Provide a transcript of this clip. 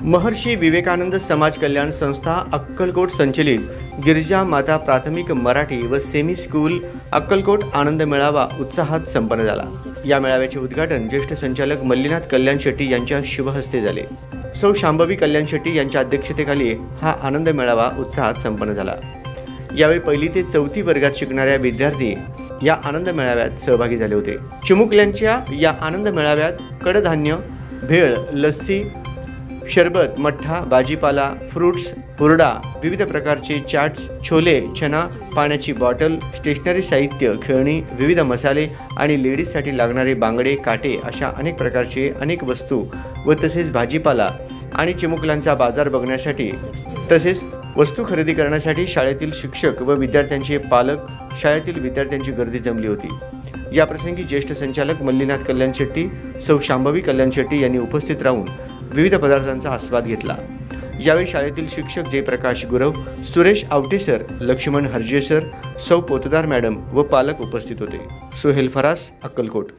महर्षी विवेकानंद समाज कल्याण संस्था अक्कलकोट संचलित गिरिजा माता प्राथमिक मराठी व सेमी स्कूल अक्कलकोट आनंद मेळावा उत्साहात संपन्न झाला। या मेळाव्याचे उद्घाटन ज्येष्ठ संचालक मल्लीनाथ कल्याण शेट्टी यांच्या शुभहस्ते झाले। सौ शांभवी कल्याण शेट्टी यांच्या अध्यक्षतेखाली हा आनंद मेळावा उत्साहात संपन्न झाला। यावेळी पहिली ते चौथी वर्गात शिकणाऱ्या विद्यार्थी या आनंद मेळाव्यात सहभागी झाले होते। चिमुकल्यांच्या या आनंद मेळाव्यात कडधान्य, भेळ, लस्सी, शरबत, मठ्ठा, भाजीपाला, फ्रूट्स, हुरडा, विविध प्रकारचे चाट्स, छोले, चना, पाण्याची बॉटल, स्टेशनरी साहित्य, खेळणी, विविध मसाले आणि लेडीजसाठी लागणारे बांगडे, काटे अशा अनेक प्रकारचे अनेक वस्तू व तसेच भाजीपाला आणि चिमुकल्यांचा बाजार बघण्यासाठी तसेच वस्तू खरेदी करण्यासाठी शाळेतील शिक्षक व विद्यार्थ्यांचे पालक, शाळेतील विद्यार्थ्यांची गर्दी जमली होती। या प्रसंगी ज्येष्ठ संचालक मल्लीनाथ कल्याण शेट्टी, सौ शांभवी कल्याण शेट्टी यांनी उपस्थित राहून विविध पदार्थांचा आस्वाद घेतला। यावेळी शाळेतील शिक्षक जयप्रकाश गुरव, सुरेश आवटे सर, लक्ष्मण हरजे सर, सौ पोतदार मॅडम व पालक उपस्थित होते। सोहेल फरास, अक्कलकोट।